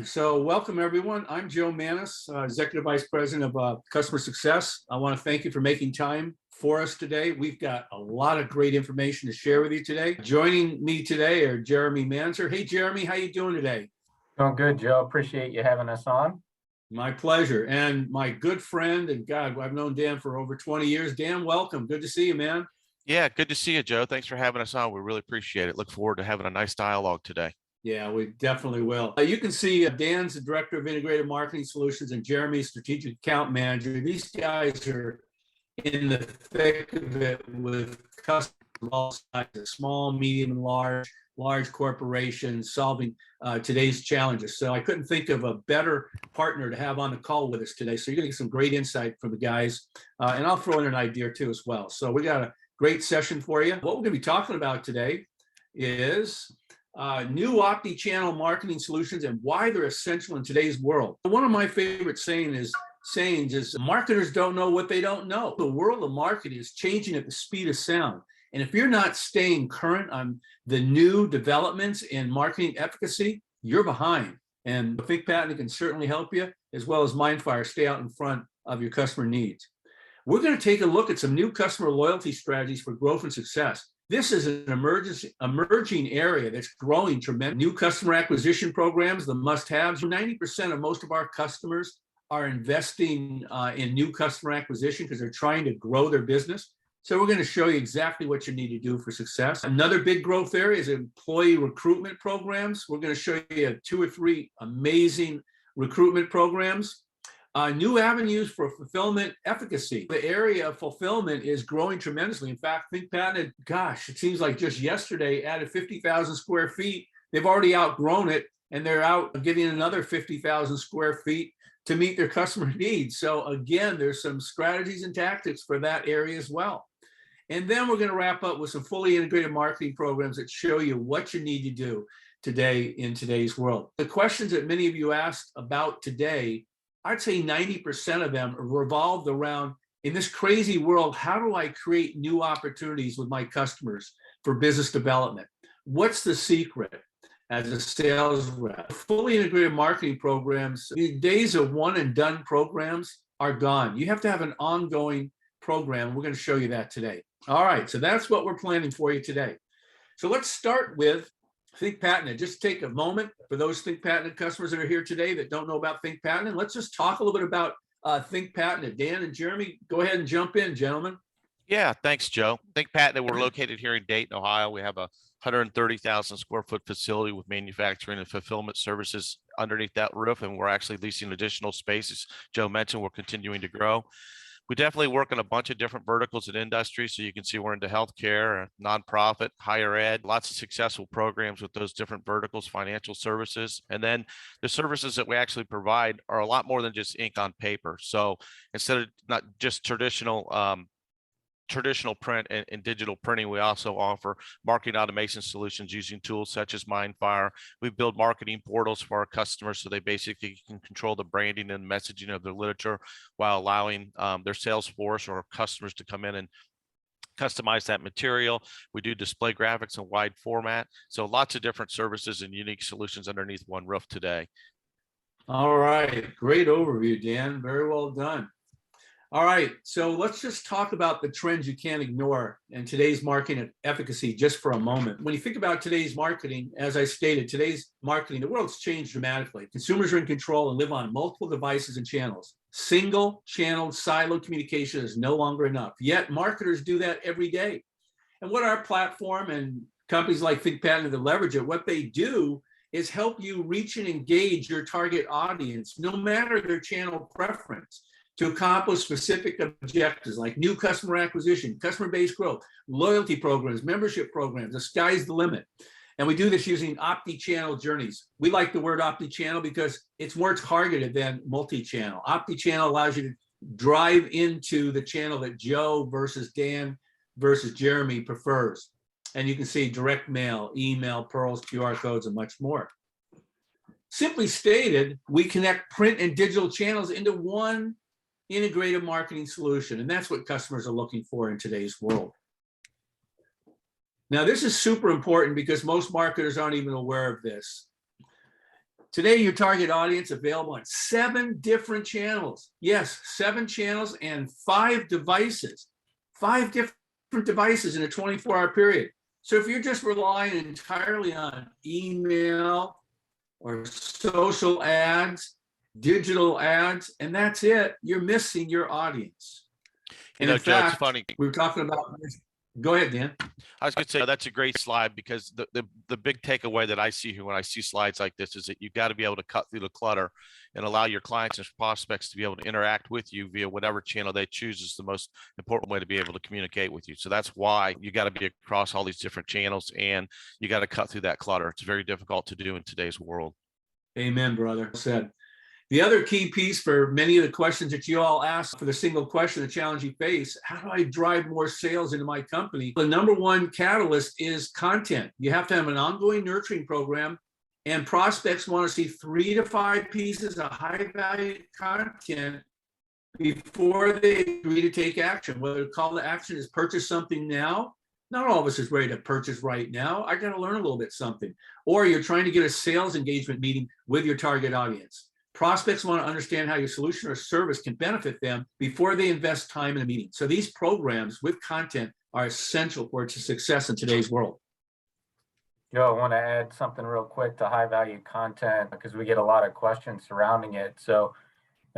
So welcome everyone. I'm Joe Manos, Executive Vice President of Customer Success. I want to thank you for making time for us today. We've got a lot of great information to share with you today. Joining me today are Jeromy Manser. Hey Jeromy, how you doing today? Doing good, Joe. Appreciate you having us on. My pleasure. And my good friend, and God, I've known Dan for over 20 years. Dan, welcome. Good to see you, man. Yeah, good to see you, Joe. Thanks for having us on. We really appreciate it. Look forward to having a nice dialogue today. Yeah, we definitely will. You can see Dan's the Director of Integrated Marketing Solutions and Jeremy's Strategic Account Manager. These guys are in the thick of it with customers of all sizes, small, medium, and large corporations solving today's challenges. So I couldn't think of a better partner to have on the call with us today. So you're going to get some great insight from the guys. And I'll throw in an idea too as well. So we got a great session for you. What we're going to be talking about today is new Optichannel marketing solutions and why they're essential in today's world. One of my favorite sayings is marketers don't know what they don't know. The world of marketing is changing at the speed of sound. And if you're not staying current on the new developments in marketing efficacy, you're behind. And ThinkPatent can certainly help you, as well as MindFire, stay out in front of your customer needs. We're going to take a look at some new customer loyalty strategies for growth and success. This is an emerging area that's growing tremendous. New customer acquisition programs, the must-haves. 90% of most of our customers are investing in new customer acquisition because they're trying to grow their business. So we're going to show you exactly what you need to do for success. Another big growth area is employee recruitment programs. We're going to show you 2 or 3 amazing recruitment programs. New avenues for fulfillment efficacy. The area of fulfillment is growing tremendously. In fact, ThinkPatent, gosh, it seems like just yesterday added 50,000 square feet. They've already outgrown it, and they're out getting another 50,000 square feet to meet their customer needs. So again, there's some strategies and tactics for that area as well. And then we're going to wrap up with some fully integrated marketing programs that show you what you need to do today in today's world. The questions that many of you asked about today, I'd say 90% of them revolved around, in this crazy world, how do I create new opportunities with my customers for business development? What's the secret as a sales rep? Fully integrated marketing programs, the days of one and done programs are gone. You have to have an ongoing program. We're going to show you that today. All right, so that's what we're planning for you today. So let's start with ThinkPatent. Just take a moment for those ThinkPatent customers that are here today that don't know about ThinkPatent. And let's just talk a little bit about ThinkPatent. Dan and Jeromy, go ahead and jump in, gentlemen. Yeah, thanks, Joe. ThinkPatent, we're located here in Dayton, Ohio. We have a 130,000 square foot facility with manufacturing and fulfillment services underneath that roof, and we're actually leasing additional spaces. Joe mentioned we're continuing to grow. We definitely work in a bunch of different verticals and industries. So you can see we're into healthcare, nonprofit, higher ed, lots of successful programs with those different verticals, financial services. And then the services that we actually provide are a lot more than just ink on paper. So instead of not just traditional print and digital printing, we also offer marketing automation solutions using tools such as MindFire. We build marketing portals for our customers so they basically can control the branding and messaging of their literature while allowing their sales force or customers to come in and customize that material. We do display graphics in wide format. So lots of different services and unique solutions underneath one roof today. All right, great overview, Dan. Very well done. All right, so let's just talk about the trends you can't ignore in today's marketing efficacy just for a moment. When you think about today's marketing, as I stated, today's marketing, the world's changed dramatically. Consumers are in control and live on multiple devices and channels. Single channel siloed communication is no longer enough. Yet marketers do that every day. And what our platform and companies like ThinkPatent that leverage it, what they do is help you reach and engage your target audience, no matter their channel preference, to accomplish specific objectives like new customer acquisition, customer-based growth, loyalty programs, membership programs. The sky's the limit. And we do this using Optichannel journeys. We like the word Optichannel because it's more targeted than multi-channel. Optichannel allows you to drive into the channel that Joe versus Dan versus Jeromy prefers. And you can see direct mail, email, pearls, QR codes, and much more. Simply stated, we connect print and digital channels into one integrated marketing solution. And that's what customers are looking for in today's world. Now, this is super important because most marketers aren't even aware of this. Today, your target audience available on 7 different channels. Yes, 7 channels and 5 devices. 5 different devices in a 24-hour period. So if you're just relying entirely on email or social ads, digital ads, and that's it, you're missing your audience. And in Joe, fact, it's funny. we were talking about this. Go ahead, Dan. I was going to say that's a great slide because the big takeaway that I see here when I see slides like this is that you've got to be able to cut through the clutter and allow your clients and prospects to be able to interact with you via whatever channel they choose is the most important way to be able to communicate with you. So that's why you got to be across all these different channels and you got to cut through that clutter. It's very difficult to do in today's world. Amen, brother. Well said. The other key piece for many of the questions that you all ask for the single question, the challenge you face, how do I drive more sales into my company? The number one catalyst is content. You have to have an ongoing nurturing program, and prospects want to see 3 to 5 pieces of high value content before they agree to take action. Whether the call to action is purchase something now, not all of us is ready to purchase right now. I got to learn a little bit something. Or you're trying to get a sales engagement meeting with your target audience. Prospects want to understand how your solution or service can benefit them before they invest time in a meeting. So these programs with content are essential for its success in today's world. Joe, I want to add something real quick to high value content because we get a lot of questions surrounding it. So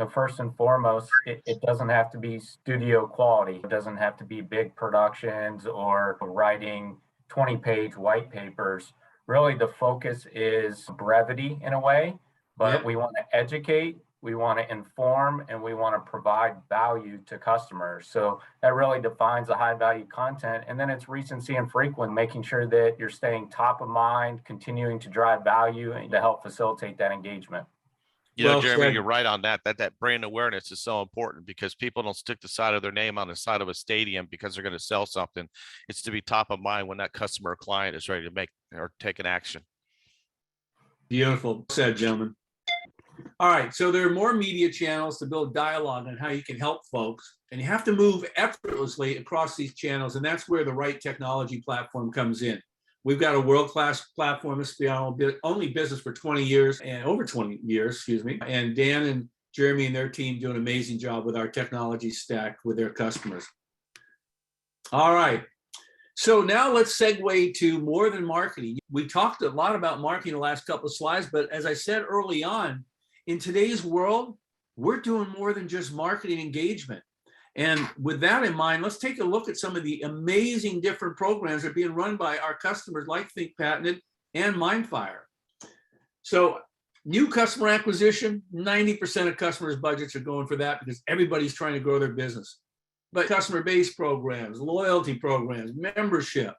first and foremost, it doesn't have to be studio quality. It doesn't have to be big productions or writing 20-page white papers. Really, the focus is brevity in a way. But we want to educate, we want to inform, and we want to provide value to customers. So that really defines the high value content. And then it's recency and frequent, making sure that you're staying top of mind, continuing to drive value and to help facilitate that engagement. Jeromy, you're right on that. That brand awareness is so important because people don't stick the side of their name on the side of a stadium because they're going to sell something. It's to be top of mind when that customer or client is ready to make or take an action. Beautiful said, gentlemen. All right, so there are more media channels to build dialogue on how you can help folks, and you have to move effortlessly across these channels, and that's where the right technology platform comes in. We've got a world-class platform that's been only business for 20 years and over 20 years, excuse me. And Dan and Jeromy and their team do an amazing job with our technology stack with their customers. All right. So now let's segue to more than marketing. We talked a lot about marketing the last couple of slides, but as I said early on, in today's world, we're doing more than just marketing engagement. And with that in mind, let's take a look at some of the amazing different programs that are being run by our customers like Think Patented and MindFire. So new customer acquisition, 90% of customers' budgets are going for that because everybody's trying to grow their business. But customer-based programs, loyalty programs, membership,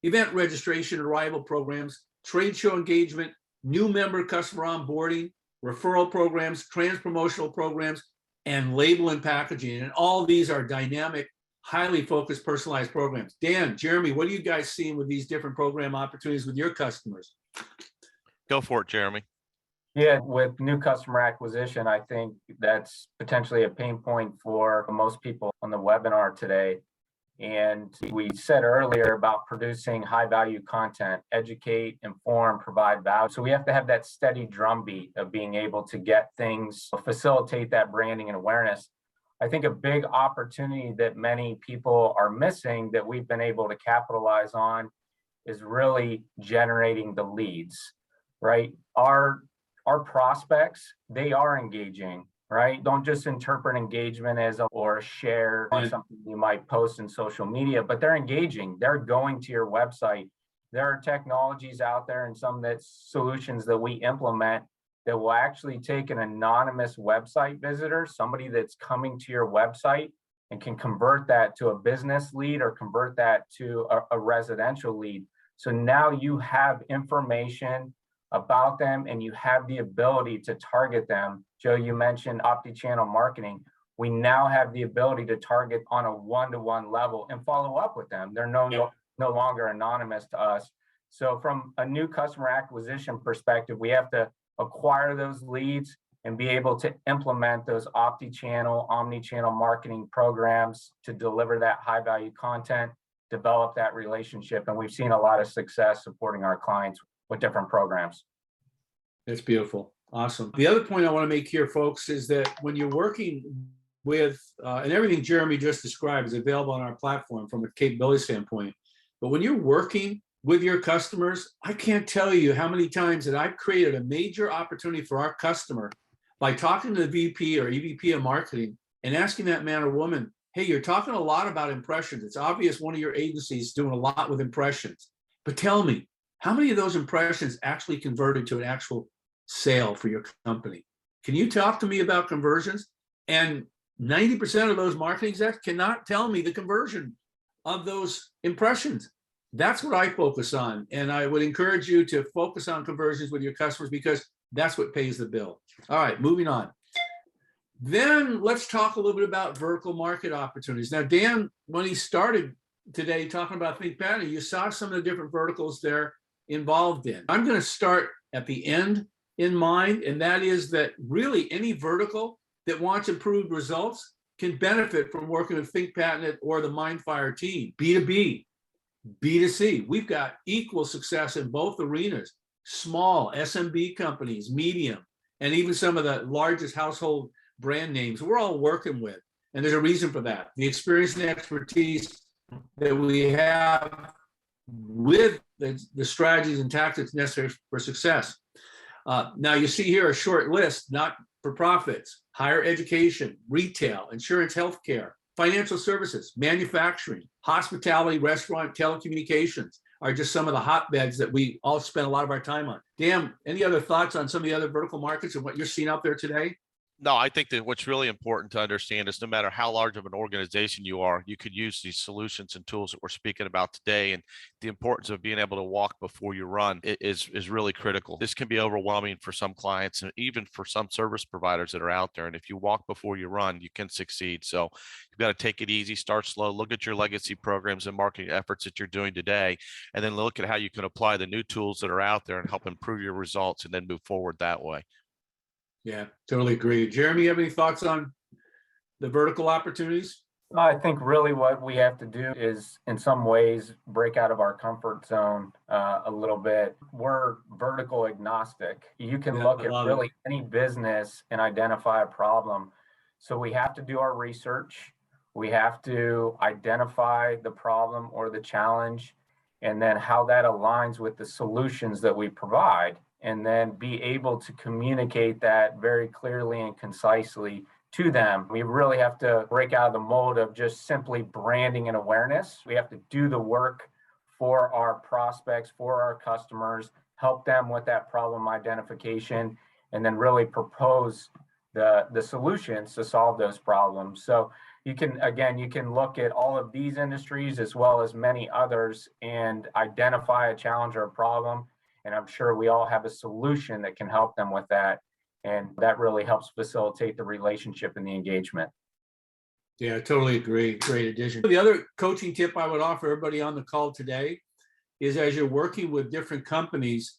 event registration, arrival programs, trade show engagement, new member customer onboarding, referral programs, trans-promotional programs, and label and packaging. And all of these are dynamic, highly focused, personalized programs. Dan, Jeromy, what are you guys seeing with these different program opportunities with your customers? Go for it, Jeromy. Yeah, with new customer acquisition, I think that's potentially a pain point for most people on the webinar today. And we said earlier about producing high value content, educate, inform, provide value. So we have to have that steady drumbeat of being able to get things, facilitate that branding and awareness. I think a big opportunity that many people are missing that we've been able to capitalize on is really generating the leads, right? Our prospects, they are engaging, right? Don't just interpret engagement as or share on something you might post in social media, but they're engaging. They're going to your website. There are technologies out there and some solutions that we implement that will actually take an anonymous website visitor, somebody that's coming to your website, and can convert that to a business lead or convert that to a residential lead. So now you have information about them and you have the ability to target them. Joe, you mentioned Optichannel Marketing. We now have the ability to target on a one-to-one level and follow up with them. They're no longer anonymous to us. So from a new customer acquisition perspective, we have to acquire those leads and be able to implement those omni-channel marketing programs to deliver that high-value content, develop that relationship. And we've seen a lot of success supporting our clients with different programs. That's beautiful. Awesome. The other point I want to make here, folks, is that when you're working with, and everything Jeromy just described is available on our platform from a capability standpoint, but when you're working with your customers, I can't tell you how many times that I've created a major opportunity for our customer by talking to the VP or EVP of marketing and asking that man or woman, hey, you're talking a lot about impressions. It's obvious one of your agencies is doing a lot with impressions, but tell me, how many of those impressions actually converted to an actual sale for your company? Can you talk to me about conversions? And 90% of those marketing execs cannot tell me the conversion of those impressions. That's what I focus on. And I would encourage you to focus on conversions with your customers because that's what pays the bill. All right, moving on. Then let's talk a little bit about vertical market opportunities. Now, Dan, when he started today talking about Think Pattern, you saw some of the different verticals they're involved in. I'm going to start at the end in mind, and that is that really any vertical that wants improved results can benefit from working with Think Patent or the MindFire team. B2B, B2C, we've got equal success in both arenas. Small SMB companies, medium, and even some of the largest household brand names we're all working with. And there's a reason for that. The experience and expertise that we have with the strategies and tactics necessary for success. Now you see here a short list, not for profits, higher education, retail, insurance, healthcare, financial services, manufacturing, hospitality, restaurant, telecommunications are just some of the hotbeds that we all spend a lot of our time on. Dan, any other thoughts on some of the other vertical markets and what you're seeing out there today? No, I think that what's really important to understand is no matter how large of an organization you are, you could use these solutions and tools that we're speaking about today. And the importance of being able to walk before you run is really critical. This can be overwhelming for some clients and even for some service providers that are out there. And if you walk before you run, you can succeed. So you've got to take it easy, start slow, look at your legacy programs and marketing efforts that you're doing today, and then look at how you can apply the new tools that are out there and help improve your results and then move forward that way. Yeah, totally agree. Jeromy, you have any thoughts on the vertical opportunities? I think really what we have to do is in some ways break out of our comfort zone a little bit. We're vertical agnostic. You can look at really any business and identify a problem. So we have to do our research. We have to identify the problem or the challenge and then how that aligns with the solutions that we provide, and then be able to communicate that very clearly and concisely to them. We really have to break out of the mode of just simply branding and awareness. We have to do the work for our prospects, for our customers, help them with that problem identification, and then really propose the solutions to solve those problems. So you can look at all of these industries as well as many others and identify a challenge or a problem. And I'm sure we all have a solution that can help them with that. And that really helps facilitate the relationship and the engagement. Yeah, I totally agree. Great addition. The other coaching tip I would offer everybody on the call today is as you're working with different companies,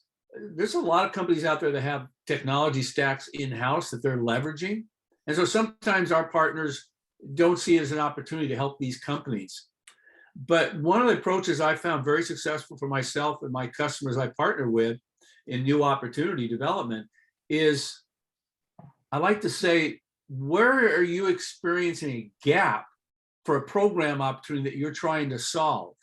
there's a lot of companies out there that have technology stacks in-house that they're leveraging. And so sometimes our partners don't see it as an opportunity to help these companies. But one of the approaches I found very successful for myself and my customers I partner with in new opportunity development is I like to say, where are you experiencing a gap for a program opportunity that you're trying to solve?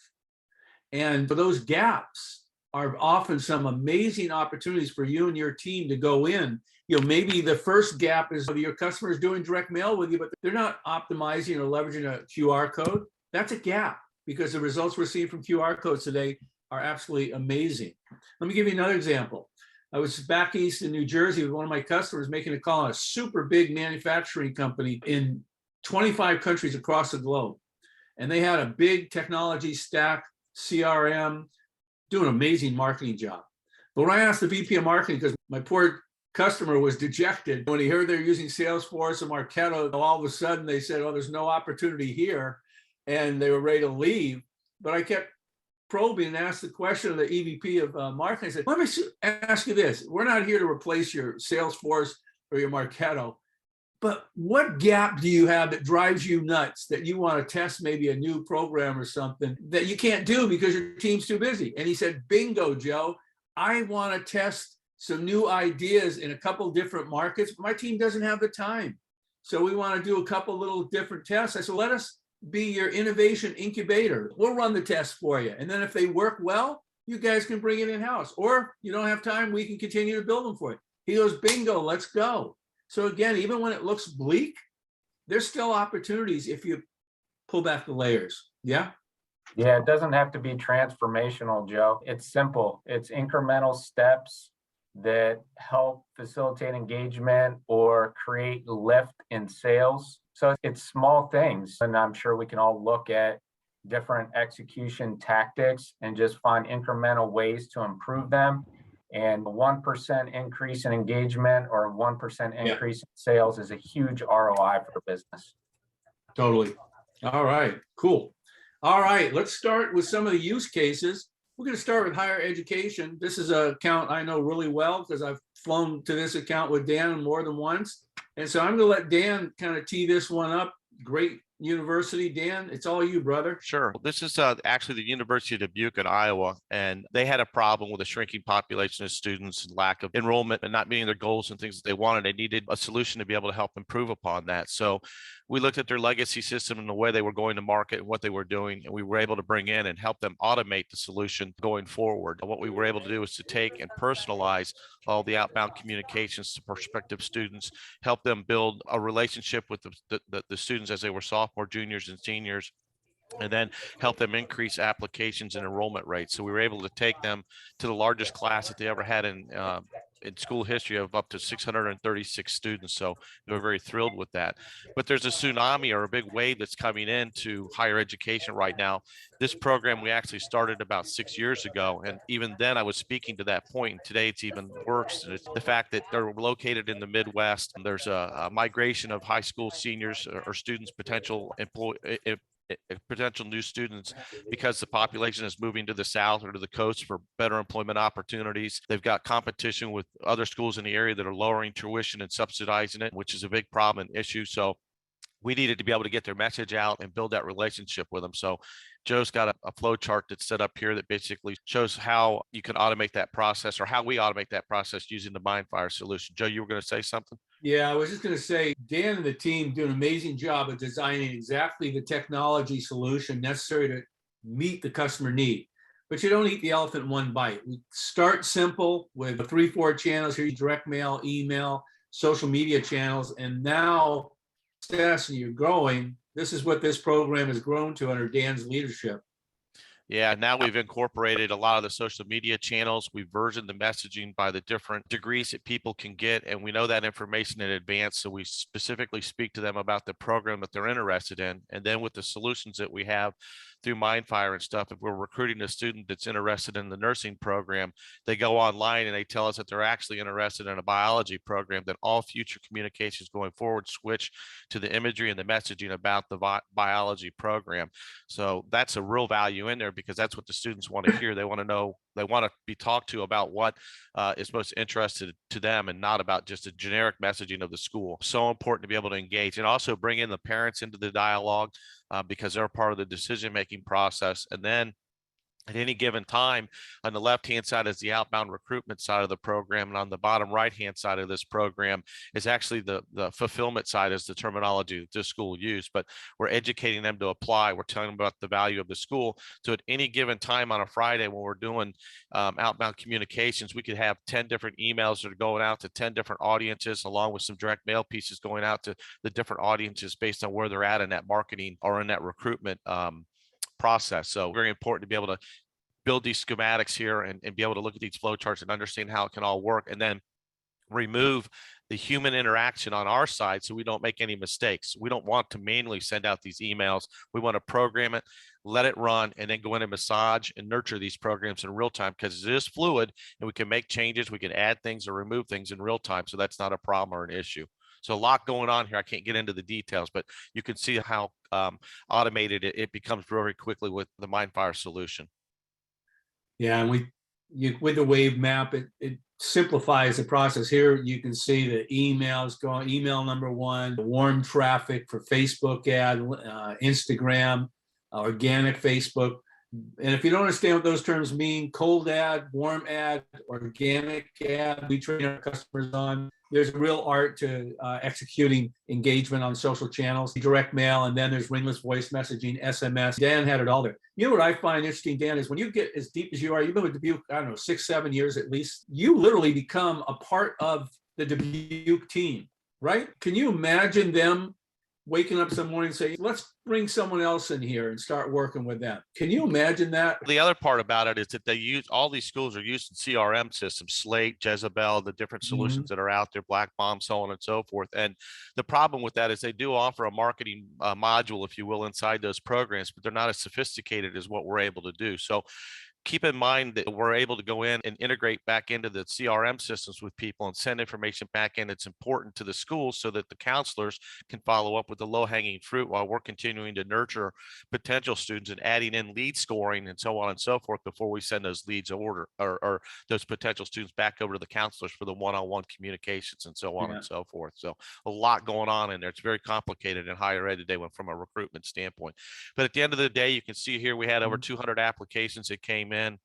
And for those gaps are often some amazing opportunities for you and your team to go in. You know, maybe the first gap is your customers doing direct mail with you, but they're not optimizing or leveraging a QR code. That's a gap, because the results we're seeing from QR codes today are absolutely amazing. Let me give you another example. I was back east in New Jersey with one of my customers making a call on a super big manufacturing company in 25 countries across the globe. And they had a big technology stack, CRM, doing an amazing marketing job. But when I asked the VP of marketing, because my poor customer was dejected when he heard they're using Salesforce and Marketo, all of a sudden they said, oh, there's no opportunity here. And they were ready to leave. But I kept probing and asked the question of the EVP of marketing. I said, let me ask you this. We're not here to replace your Salesforce or your Marketo, but what gap do you have that drives you nuts that you want to test maybe a new program or something that you can't do because your team's too busy? And he said, bingo, Joe, I want to test some new ideas in a couple different markets. My team doesn't have the time. So we want to do a couple little different tests. I said, let us be your innovation incubator. We'll run the tests for you. And then if they work well, you guys can bring it in-house. Or you don't have time, we can continue to build them for you. He goes, bingo, let's go. So again, even when it looks bleak, there's still opportunities if you pull back the layers. Yeah? Yeah, it doesn't have to be transformational, Joe. It's simple. It's incremental steps that help facilitate engagement or create lift in sales. So it's small things. And I'm sure we can all look at different execution tactics and just find incremental ways to improve them. And 1% increase in engagement or 1% increase in sales is a huge ROI for a business. Totally. All right, cool. All right, let's start with some of the use cases. We're going to start with higher education. This is an account I know really well because I've flown to this account with Dan more than once. And so I'm going to let Dan kind of tee this one up. Great university. Dan, it's all you, brother. Sure. This is actually the University of Dubuque in Iowa, and they had a problem with a shrinking population of students and lack of enrollment and not meeting their goals and things that they wanted. They needed a solution to be able to help improve upon that. So we looked at their legacy system and the way they were going to market and what they were doing, and we were able to bring in and help them automate the solution going forward. And what we were able to do is to take and personalize all the outbound communications to prospective students, help them build a relationship with the students as they were sophomore, juniors, and seniors, and then help them increase applications and enrollment rates. So we were able to take them to the largest class that they ever had in school history of up to 636 students. So they were very thrilled with that. But there's a tsunami or a big wave that's coming into higher education right now. This program we actually started about 6 years ago. And even then I was speaking to that point. And today it's even worse. It's the fact that they're located in the Midwest. There's a migration of high school seniors or students, potential new students, because the population is moving to the south or to the coast for better employment opportunities. They've got competition with other schools in the area that are lowering tuition and subsidizing it, which is a big problem and issue. So we needed to be able to get their message out and build that relationship with them. So Joe's got a flow chart that's set up here that basically shows how you can automate that process, or how we automate that process using the MindFire solution. Joe, you were going to say something? Yeah, I was just going to say, Dan and the team do an amazing job of designing exactly the technology solution necessary to meet the customer need. But you don't eat the elephant in one bite. We start simple with 3-4 channels here: direct mail, email, social media channels, and now success and you're growing. This is what this program has grown to under Dan's leadership. Yeah, now we've incorporated a lot of the social media channels. We've versioned the messaging by the different degrees that people can get, and we know that information in advance. So we specifically speak to them about the program that they're interested in. And then with the solutions that we have through MindFire and stuff, if we're recruiting a student that's interested in the nursing program, they go online and they tell us that they're actually interested in a biology program, then all future communications going forward switch to the imagery and the messaging about the biology program. So that's a real value in there, because that's what the students want to hear. They want to know, they want to be talked to about what is most interested to them, and not about just a generic messaging of the school. So important to be able to engage and also bring in the parents into the dialogue, because they're part of the decision-making process. And then at any given time, on the left-hand side is the outbound recruitment side of the program, and on the bottom right-hand side of this program is actually the fulfillment side, is the terminology that this school used. But we're educating them to apply. We're telling them about the value of the school. So at any given time on a Friday when we're doing outbound communications, we could have 10 different emails that are going out to 10 different audiences, along with some direct mail pieces going out to the different audiences based on where they're at in that marketing or in that recruitment process. So very important to be able to build these schematics here and be able to look at these flow charts and understand how it can all work, and then remove the human interaction on our side so we don't make any mistakes. We don't want to manually send out these emails. We want to program it, let it run, and then go in and massage and nurture these programs in real time, because it is fluid and we can make changes. We can add things or remove things in real time. So that's not a problem or an issue. So a lot going on here. I can't get into the details, but you can see how automated it becomes very quickly with the MindFire solution. Yeah, and with the wave map, it simplifies the process. Here you can see the emails going, email number one, warm traffic for Facebook ad, Instagram, organic Facebook. And if you don't understand what those terms mean, cold ad, warm ad, organic ad, we train our customers on. There's a real art to executing engagement on social channels, direct mail, and then there's ringless voice messaging, SMS. Dan had it all there. You know what I find interesting, Dan, is when you get as deep as you are, you've been with Dubuque, I don't know, 6-7 years at least, you literally become a part of the Dubuque team, right? Can you imagine them waking up some morning and saying, let's bring someone else in here and start working with them? Can you imagine that? The other part about it is that they use, all these schools are using CRM systems, Slate, Jezebel, the different solutions that are out there, Black Bomb, so on and so forth. And the problem with that is they do offer a marketing module, if you will, inside those programs, but they're not as sophisticated as what we're able to do. So keep in mind that we're able to go in and integrate back into the CRM systems with people and send information back in. It's important to the schools so that the counselors can follow up with the low-hanging fruit while we're continuing to nurture potential students and adding in lead scoring and so on and so forth before we send those leads or those potential students back over to the counselors for the one-on-one communications and so on and so forth. So a lot going on in there. It's very complicated in higher ed today from a recruitment standpoint. But at the end of the day, you can see here we had over 200 applications that came in,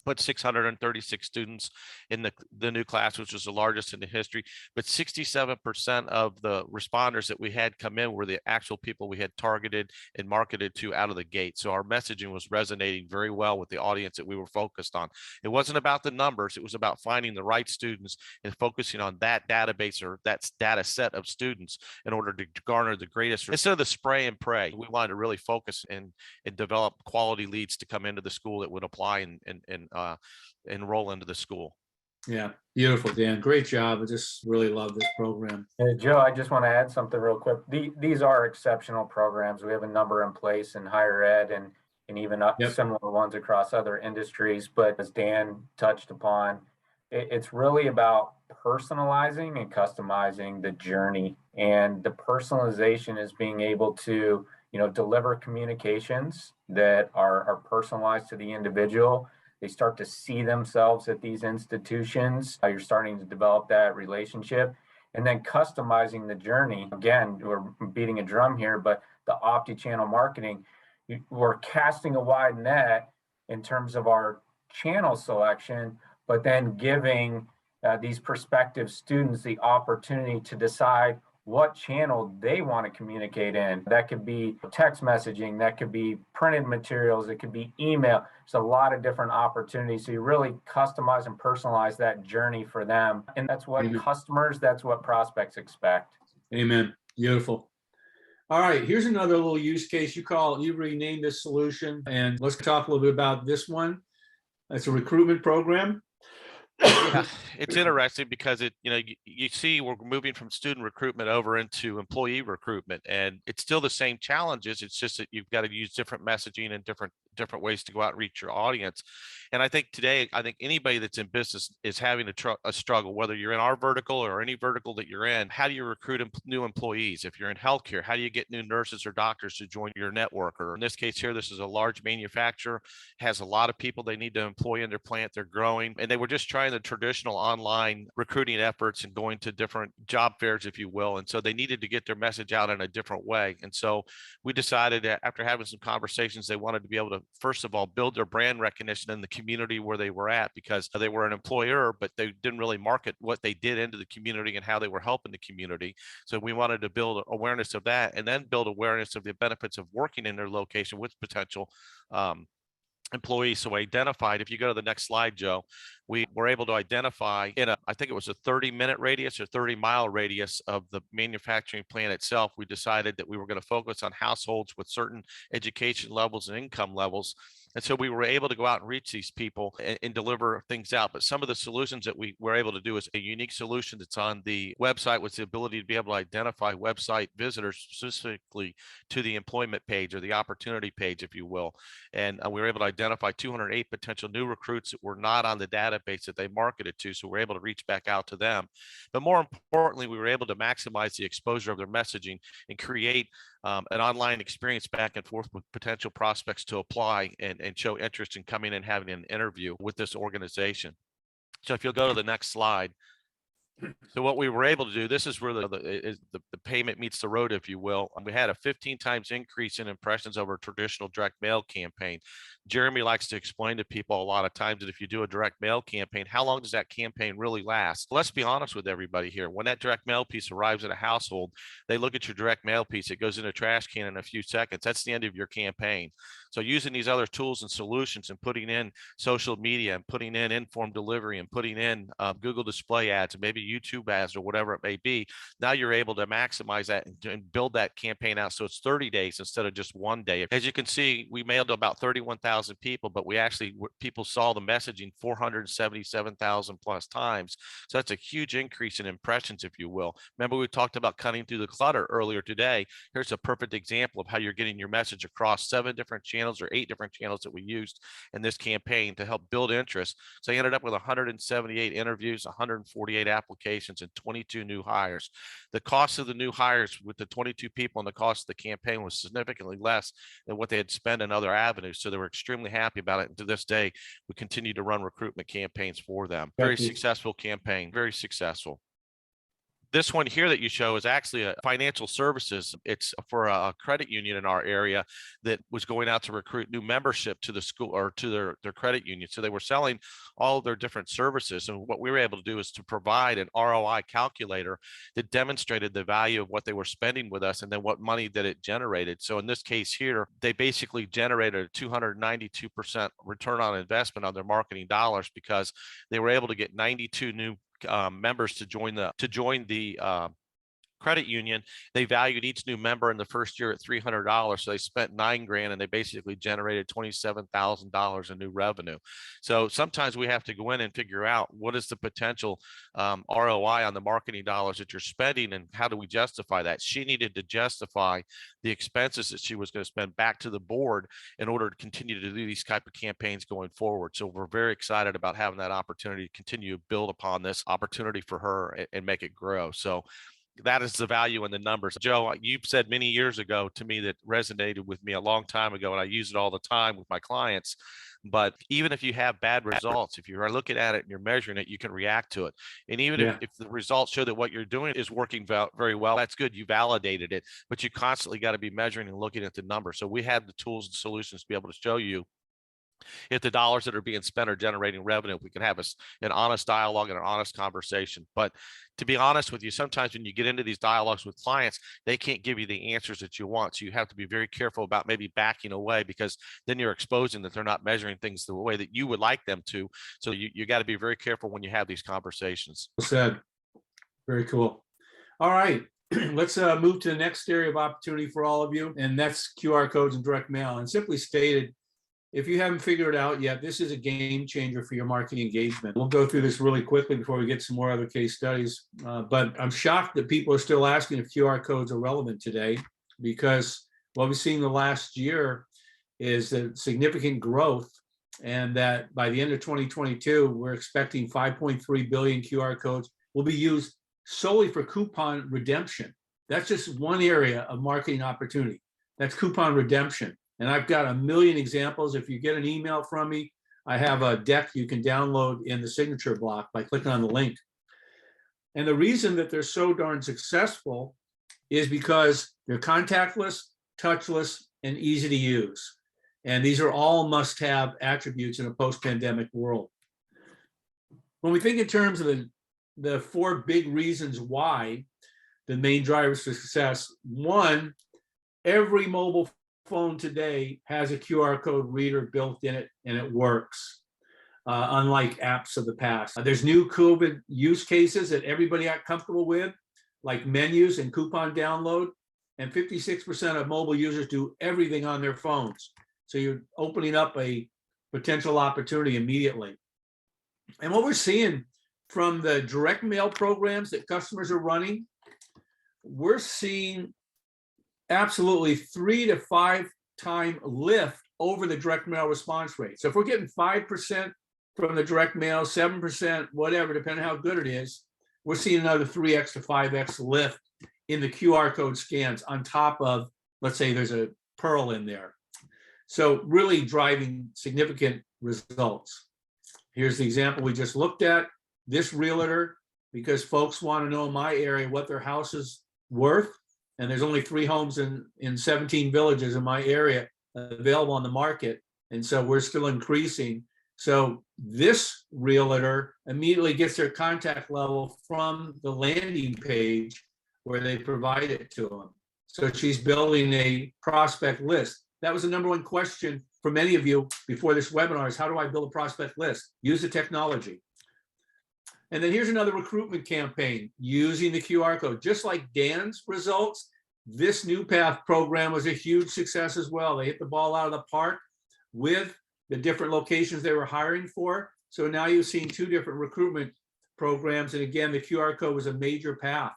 put 636 students in the new class, which was the largest in the history. But 67% of the responders that we had come in were the actual people we had targeted and marketed to out of the gate. So our messaging was resonating very well with the audience that we were focused on. It wasn't about the numbers. It was about finding the right students and focusing on that database or that data set of students in order to garner the greatest. Instead of the spray and pray, we wanted to really focus and develop quality leads to come into the school that would apply and enroll into the school. Yeah, beautiful, Dan. Great job. I just really love this program. Joe, I just want to add something real quick. These are exceptional programs. We have a number in place in higher ed and even similar ones across other industries. But as Dan touched upon, it's really about personalizing and customizing the journey. And the personalization is being able to, deliver communications that are personalized to the individual. They start to see themselves at these institutions. You're starting to develop that relationship, and then customizing the journey. Again, we're beating a drum here, but the Optichannel marketing, we're casting a wide net in terms of our channel selection, but then giving these prospective students the opportunity to decide what channel they want to communicate in. That could be text messaging, that could be printed materials, it could be email. There's a lot of different opportunities. So you really customize and personalize that journey for them. And that's what customers, that's what prospects expect. Amen. Beautiful. All right, here's another little use case. You renamed this solution, and let's talk a little bit about this one. It's a recruitment program. Yeah, it's interesting because you see we're moving from student recruitment over into employee recruitment, and it's still the same challenges. It's just that you've got to use different messaging and different ways to go out and reach your audience. And I think today, anybody that's in business is having a struggle, whether you're in our vertical or any vertical that you're in. How do you recruit new employees? If you're in healthcare, how do you get new nurses or doctors to join your network? Or in this case here, this is a large manufacturer, has a lot of people they need to employ in their plant. They're growing, and they were just trying the traditional online recruiting efforts and going to different job fairs, if you will. And so they needed to get their message out in a different way. And so we decided that after having some conversations, they wanted to be able to, first of all, build their brand recognition in the community where they were at, because they were an employer, but they didn't really market what they did into the community and how they were helping the community. So we wanted to build awareness of that, and then build awareness of the benefits of working in their location with potential employees. So identified, if you go to the next slide, Joe, we were able to identify I think it was a 30-minute radius or 30-mile radius of the manufacturing plant itself. We decided that we were going to focus on households with certain education levels and income levels. And so we were able to go out and reach these people and deliver things out. But some of the solutions that we were able to do is a unique solution that's on the website, with the ability to be able to identify website visitors specifically to the employment page or the opportunity page, if you will. And we were able to identify 208 potential new recruits that were not on the database that they marketed to. So we're able to reach back out to them. But more importantly, we were able to maximize the exposure of their messaging and create an online experience back and forth with potential prospects to apply and show interest in coming and having an interview with this organization. So if you'll go to the next slide, So what we were able to do, this is where the payment meets the road, if you will. We had a 15 times increase in impressions over a traditional direct mail campaign. Jeromy likes to explain to people a lot of times that if you do a direct mail campaign, how long does that campaign really last? Let's be honest with everybody here. When that direct mail piece arrives at a household, they look at your direct mail piece, it goes in a trash can in a few seconds. That's the end of your campaign. So using these other tools and solutions and putting in social media and putting in informed delivery and putting in Google display ads and maybe YouTube ads or whatever it may be, now you're able to maximize that and build that campaign out so it's 30 days instead of just 1 day. As you can see, we mailed to about 31,000 people, but we actually, people saw the messaging 477,000 plus times. So that's a huge increase in impressions, if you will. Remember, we talked about cutting through the clutter earlier today. Here's a perfect example of how you're getting your message across 7 different channels or 8 different channels that we used in this campaign to help build interest. So I ended up with 178 interviews, 148 applications, and 22 new hires. The cost of the new hires with the 22 people and the cost of the campaign was significantly less than what they had spent in other avenues. So they were extremely happy about it. And to this day, we continue to run recruitment campaigns for them. Very successful campaign, very successful. This one here that you show is actually a financial services. It's for a credit union in our area that was going out to recruit new membership to the school or to their credit union. So they were selling all of their different services. And what we were able to do is to provide an ROI calculator that demonstrated the value of what they were spending with us and then what money that it generated. So in this case here, they basically generated a 292% return on investment on their marketing dollars because they were able to get 92 new members to join the credit union. They valued each new member in the first year at $300. So they spent $9,000 and they basically generated $27,000 in new revenue. So sometimes we have to go in and figure out what is the potential ROI on the marketing dollars that you're spending and how do we justify that? She needed to justify the expenses that she was going to spend back to the board in order to continue to do these type of campaigns going forward. So we're very excited about having that opportunity to continue to build upon this opportunity for her and make it grow. So that is the value in the numbers. Joe, you've said many years ago to me that resonated with me a long time ago, and I use it all the time with my clients. But even if you have bad results, if you're looking at it and you're measuring it, you can react to it. And even if the results show that what you're doing is working very well, that's good. You validated it, but you constantly got to be measuring and looking at the numbers. So we have the tools and solutions to be able to show you if the dollars that are being spent are generating revenue. We can have an honest dialogue and an honest conversation. But to be honest with you, sometimes when you get into these dialogues with clients, they can't give you the answers that you want. So you have to be very careful about maybe backing away because then you're exposing that they're not measuring things the way that you would like them to. So you got to be very careful when you have these conversations. Well said. Very cool. All right. Let's move to the next area of opportunity for all of you, and that's QR codes and direct mail. And simply stated, if you haven't figured it out yet, this is a game changer for your marketing engagement. We'll go through this really quickly before we get some more other case studies. But I'm shocked that people are still asking if QR codes are relevant today, because what we've seen the last year is a significant growth, and that by the end of 2022, we're expecting 5.3 billion QR codes will be used solely for coupon redemption. That's just one area of marketing opportunity. That's coupon redemption. And I've got a million examples. If you get an email from me, I have a deck you can download in the signature block by clicking on the link. And the reason that they're so darn successful is because they're contactless, touchless, and easy to use. And these are all must-have attributes in a post-pandemic world. When we think in terms of the 4 big reasons why, the main drivers for success, one, every mobile phone today has a QR code reader built in it, and it works, unlike apps of the past. There's new COVID use cases that everybody got comfortable with, like menus and coupon download, and 56% of mobile users do everything on their phones. So you're opening up a potential opportunity immediately. And what we're seeing from the direct mail programs that customers are running, we're seeing absolutely 3 to 5 time lift over the direct mail response rate. So if we're getting 5% from the direct mail, 7%, whatever, depending on how good it is, we're seeing another 3x to 5x lift in the QR code scans on top of, let's say there's a Pearl in there. So really driving significant results. Here's the example we just looked at. This realtor because folks want to know in my area what their house is worth. And there's only 3 homes in 17 villages in my area available on the market. And so we're still increasing. So this realtor immediately gets their contact level from the landing page where they provide it to them. So she's building a prospect list. That was the number one question for many of you before this webinar is, how do I build a prospect list? Use the technology. And then here's another recruitment campaign using the QR code. Just like Dan's results, this New Path program was a huge success as well. They hit the ball out of the park with the different locations they were hiring for. So now you've seen 2 different recruitment programs. And again, the QR code was a major path.